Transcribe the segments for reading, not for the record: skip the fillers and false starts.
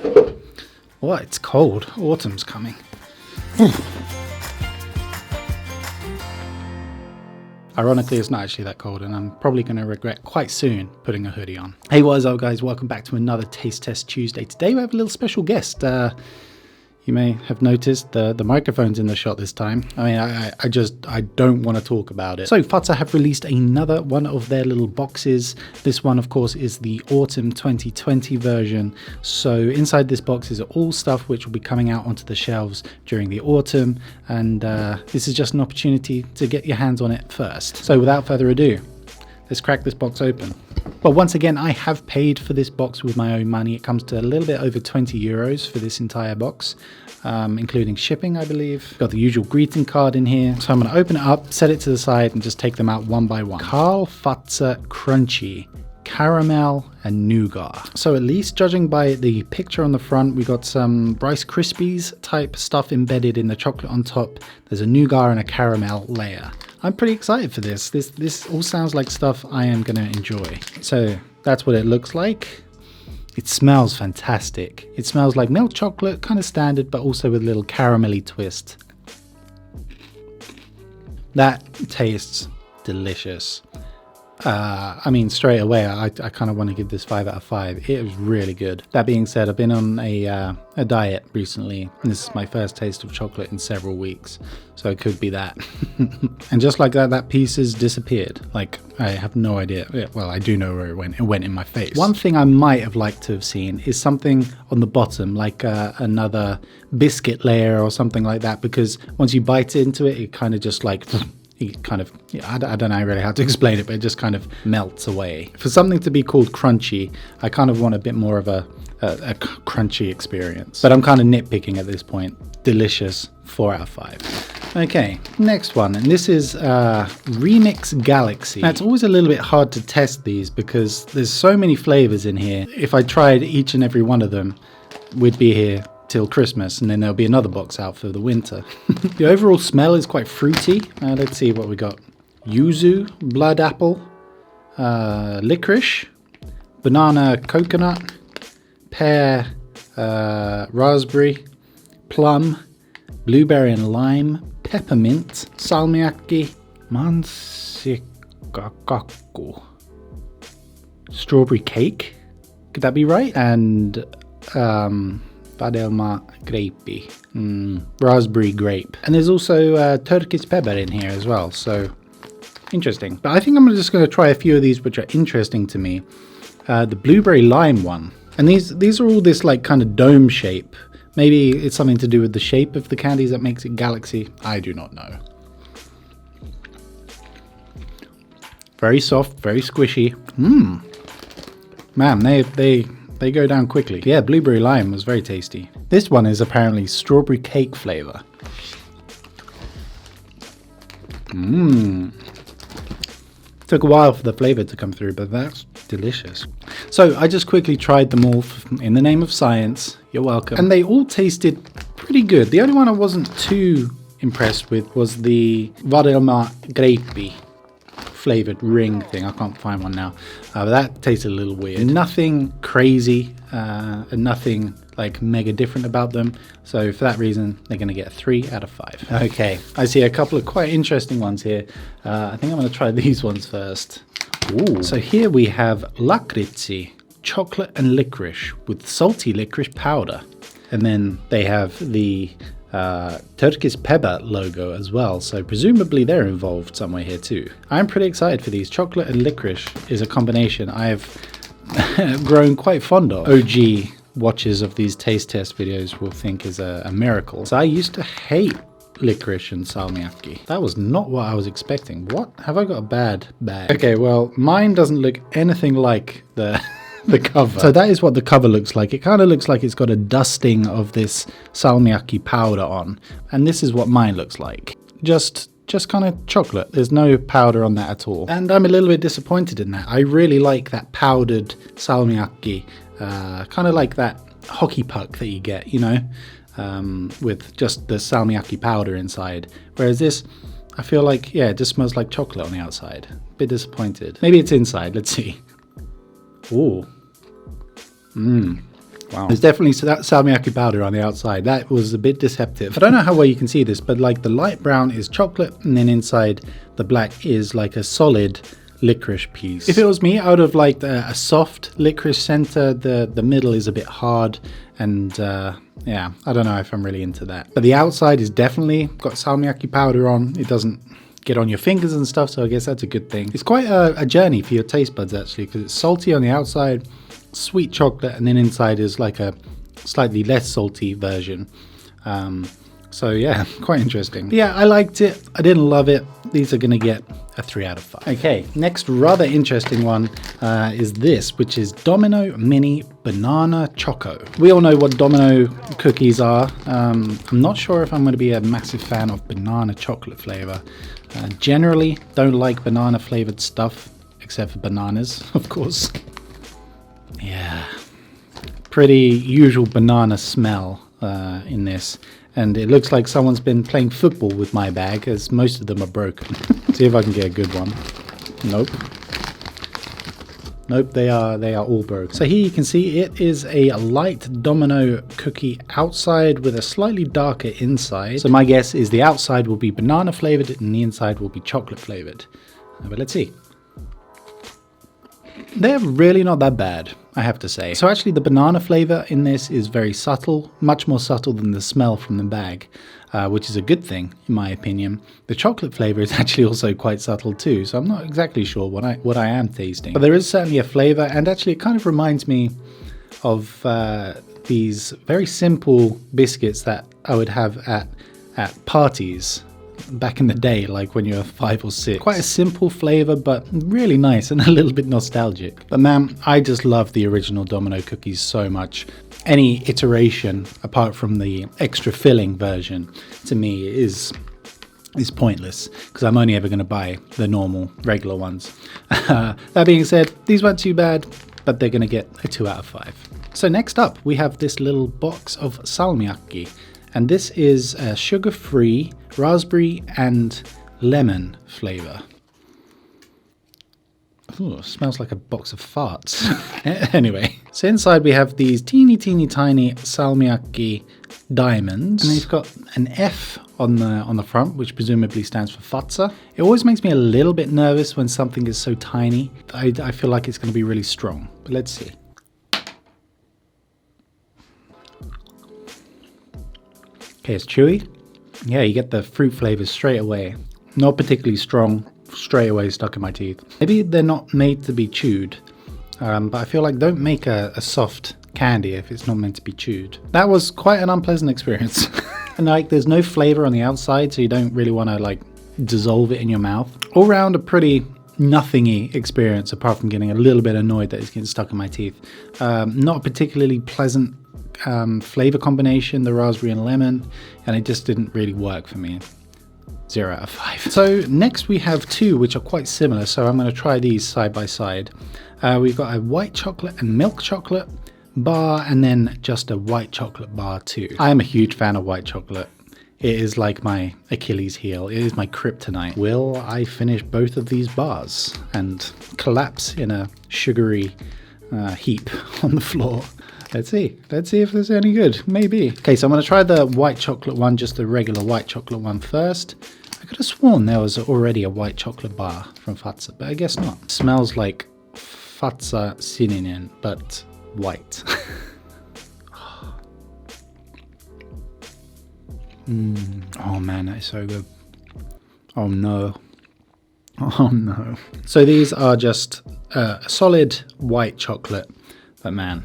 Oh, it's cold. Autumn's coming. Ironically, it's not actually that cold, and I'm probably going to regret quite soon putting a hoodie on. Hey, what is up, guys? Welcome back to another Taste Test Tuesday. Today we have a little special guest. You may have noticed the microphone's in the shot this time. I mean, I don't want to talk about it. So Fatsa have released another one of their little boxes. This one, of course, is the Autumn 2020 version. So inside this box is all stuff which will be coming out onto the shelves during the autumn. And this is just an opportunity to get your hands on it first. So without further ado, let's crack this box open. But once again, I have paid for this box with my own money. It comes to a little bit over 20 euros for this entire box, including shipping, I believe. Got the usual greeting card in here. So I'm going to open it up, set it to the side, and just take them out one by one. Fatsa Crunchy, Caramel and Nougat. So at least judging by the picture on the front, we got some Rice Krispies type stuff embedded in the chocolate on top. There's a Nougat and a caramel layer. I'm pretty excited for this. This all sounds like stuff I am going to enjoy. So that's what it looks like. It smells fantastic. It smells like milk chocolate, kind of standard, but also with a little caramelly twist. That tastes delicious. I mean, straight away, I kind of want to give this 5 out of 5. It was really good. That being said, I've been on a diet recently, and this is my first taste of chocolate in several weeks, so it could be that. And just like that, that piece has disappeared. Like, I have no idea. Well, I do know where it went. It went in my face. One thing I might have liked to have seen is something on the bottom, like another biscuit layer or something like that, because once you bite into it, it kind of just like... It kind of, I don't know really how to explain it, but it just kind of melts away. For something to be called crunchy, I kind of want a bit more of a crunchy experience. But I'm kind of nitpicking at this point. Delicious, 4 out of 5. Okay, next one, and this is Remix Galaxy. Now, it's always a little bit hard to test these because there's so many flavors in here. If I tried each and every one of them, we'd be here till Christmas, and then there'll be another box out for the winter. The overall smell is quite fruity. Let's see what we got. Yuzu, blood apple, licorice, banana coconut, pear, raspberry, plum, blueberry and lime, peppermint, salmiakki, mansikakakku, strawberry cake. Could that be right? And grape, raspberry grape. And there's also Turkish pepper in here as well, so interesting. But I think I'm just going to try a few of these which are interesting to me. The blueberry lime one. And these are all this like kind of dome shape. Maybe it's something to do with the shape of the candies that makes it galaxy. I do not know. Very soft, very squishy. Man, they go down quickly. Yeah, blueberry lime was very tasty. This one is apparently strawberry cake flavor. Took a while for the flavor to come through, but that's delicious. So I just quickly tried them all in the name of science. You're welcome. And they all tasted pretty good. The only one I wasn't too impressed with was the Vadelma Grape flavored ring thing. I can't find one now, but that tasted a little weird. Nothing crazy and nothing like mega different about them, so for that reason they're going to get a 3 out of 5. Okay, I see a couple of quite interesting ones here. I think I'm going to try these ones first. Ooh. So here we have Crizzi, chocolate and licorice with salty licorice powder, and then they have the Turkish pepper logo as well, so presumably they're involved somewhere here too. I'm pretty excited for these. Chocolate and licorice is a combination I have grown quite fond of. OG watchers of these taste test videos will think is a miracle. So I used to hate licorice and salmiakki. That was not what I was expecting. What? Have I got a bad bag? Okay, well, mine doesn't look anything like the cover. So that is what the cover looks like. It kind of looks like it's got a dusting of this salmiakki powder on, and this is what mine looks like. Just kind of chocolate. There's no powder on that at all, and I'm a little bit disappointed in that. I really like that powdered salmiakki, kind of like that hockey puck that you get, you know, with just the salmiakki powder inside, whereas this, I feel like, yeah, it just smells like chocolate on the outside. Bit disappointed. Maybe it's inside. Let's see. Ooh. Wow. There's definitely that salmiakki powder on the outside. That was a bit deceptive. I don't know how well you can see this, but like the light brown is chocolate, and then inside the black is like a solid licorice piece. If it was me, I would have liked a soft licorice center. The middle is a bit hard, and yeah, I don't know if I'm really into that. But the outside is definitely got salmiakki powder on. It doesn't get on your fingers and stuff, so I guess that's a good thing. It's quite a journey for your taste buds actually, because it's salty on the outside, sweet chocolate, and then inside is like a slightly less salty version. So yeah, quite interesting. But yeah, I liked it. I didn't love it. These are gonna get a 3 out of 5. Okay, next rather interesting one is this, which is Domino Mini Banana Choco. We all know what Domino cookies are. I'm not sure if I'm going to be a massive fan of banana chocolate flavor. Generally, don't like banana flavored stuff, except for bananas, of course. Yeah, pretty usual banana smell in this. And it looks like someone's been playing football with my bag, as most of them are broken. See if I can get a good one. Nope. Nope, they are all broken. So here you can see it is a light Domino cookie outside with a slightly darker inside. So my guess is the outside will be banana flavored and the inside will be chocolate flavored. But let's see. They're really not that bad, I have to say. So actually the banana flavor in this is very subtle, much more subtle than the smell from the bag, which is a good thing in my opinion. The chocolate flavor is actually also quite subtle too, so I'm not exactly sure what I am tasting. But there is certainly a flavor, and actually it kind of reminds me of these very simple biscuits that I would have at parties back in the day, like when you're 5 or 6. Quite a simple flavor, but really nice and a little bit nostalgic. But man, I just love the original Domino cookies so much. Any iteration apart from the extra filling version to me is pointless, because I'm only ever going to buy the normal regular ones. That being said, these weren't too bad, but they're going to get a 2 out of 5. So next up we have this little box of salmiakki, and this is a sugar-free raspberry and lemon flavor. Ooh, smells like a box of farts. Anyway, so inside we have these teeny tiny salmiakki diamonds, and they've got an F on the front, which presumably stands for Fatsa. It always makes me a little bit nervous when something is so tiny. I feel like it's going to be really strong, but let's see. Okay, it's chewy. Yeah, you get the fruit flavors straight away. Not particularly strong, straight away stuck in my teeth. Maybe they're not made to be chewed, but I feel like don't make a soft candy if it's not meant to be chewed. That was quite an unpleasant experience. And like, there's no flavor on the outside, so you don't really want to like dissolve it in your mouth. All round a pretty nothingy experience, apart from getting a little bit annoyed that it's getting stuck in my teeth. Not a particularly pleasant flavor combination, the raspberry and lemon, and it just didn't really work for me. 0 out of 5. So next we have two which are quite similar, so I'm going to try these side by side. We've got a white chocolate and milk chocolate bar, and then just a white chocolate bar too. I am a huge fan of white chocolate. It is like my Achilles heel. It is my kryptonite. Will I finish both of these bars and collapse in a sugary heap on the floor? Let's see. Let's see if there's any good. Maybe. Okay, so I'm going to try the white chocolate one, just the regular white chocolate one first. I could have sworn there was already a white chocolate bar from Fatsa, but I guess not. It smells like Fatsa sininen, but white. Oh man, that is so good. Oh no. Oh no. So these are just a solid white chocolate, but man,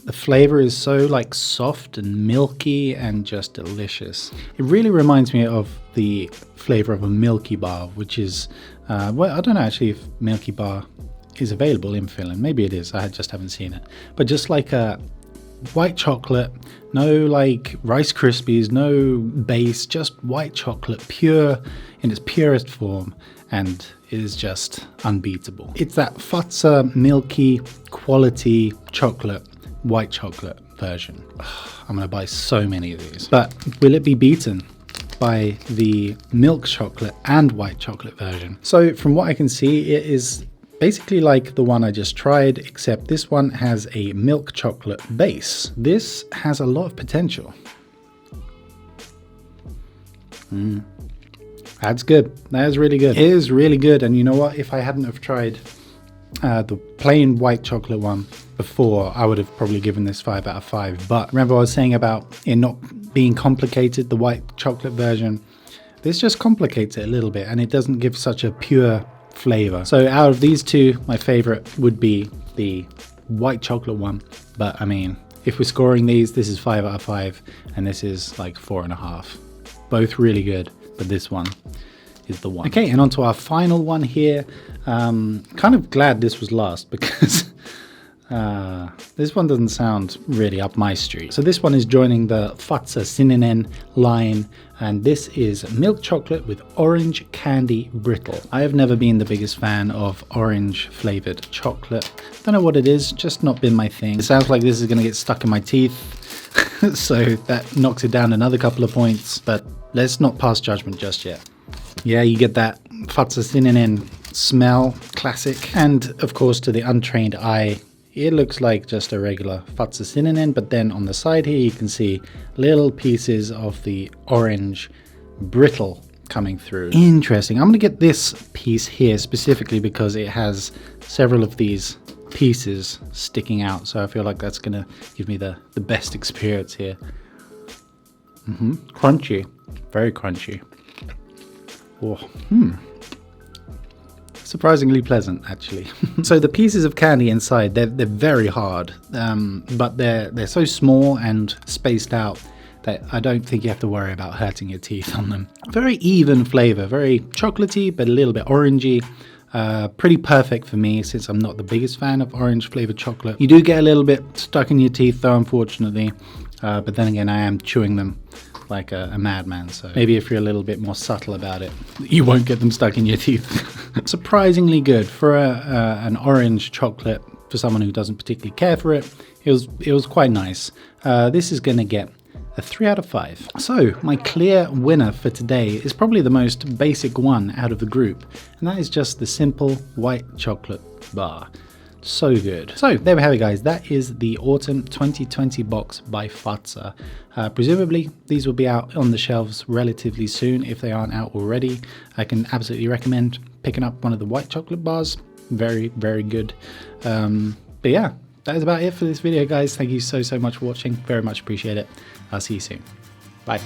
the flavor is so like soft and milky and just delicious. It really reminds me of the flavor of a Milky Bar, which is, well, I don't know actually if Milky Bar is available in Finland. Maybe it is, I just haven't seen it. But just like a white chocolate, no like Rice Krispies, no base, just white chocolate, pure in its purest form, and it is just unbeatable. It's that Fatsa milky quality chocolate, white chocolate version. I'm gonna buy so many of these. But will it be beaten by the milk chocolate and white chocolate version? So from what I can see, it is basically like the one I just tried, except this one has a milk chocolate base. This has a lot of potential. That's good. That is really good. It is really good. And you know what? If I hadn't have tried the plain white chocolate one before, I would have probably given this 5 out of 5. But remember I was saying about it not being complicated, the white chocolate version. This just complicates it a little bit and it doesn't give such a pure flavor. So out of these two, my favorite would be the white chocolate one. But I mean, if we're scoring these, this is 5 out of 5 and this is like 4.5. Both really good, but this one is the one. Okay, and on to our final one here. Kind of glad this was last because this one doesn't sound really up my street. So this one is joining the Fatsa Sininen line, and this is milk chocolate with orange candy brittle. I have never been the biggest fan of orange flavored chocolate. Don't know what it is, just not been my thing. It sounds like this is gonna get stuck in my teeth. So that knocks it down another couple of points, but let's not pass judgment just yet. Yeah, you get that Fatsa Sininen smell, classic. And of course, to the untrained eye, it looks like just a regular Fatsa Sininen, but then on the side here, you can see little pieces of the orange brittle coming through. Interesting. I'm gonna get this piece here specifically because it has several of these pieces sticking out, so I feel like that's gonna give me the best experience here. Crunchy, very crunchy. Oh, surprisingly pleasant actually. So the pieces of candy inside, they're very hard, but they're so small and spaced out that I don't think you have to worry about hurting your teeth on them. Very even flavor, very chocolatey but a little bit orangey. Pretty perfect for me since I'm not the biggest fan of orange flavored chocolate. You do get a little bit stuck in your teeth though, unfortunately, but then again I am chewing them like a madman, so maybe if you're a little bit more subtle about it, you won't get them stuck in your teeth. Surprisingly good for an orange chocolate. For someone who doesn't particularly care for it, it was quite nice. This is gonna get a 3 out of 5. So my clear winner for today is probably the most basic one out of the group, and that is just the simple white chocolate bar. So good. So there we have it, guys. That is the Autumn 2020 box by Fatsa. Presumably these will be out on the shelves relatively soon if they aren't out already. I can absolutely recommend picking up one of the white chocolate bars. Very, very good. But yeah, that is about it for this video, guys. Thank you so much for watching. Very much appreciate it. I'll see you soon. Bye.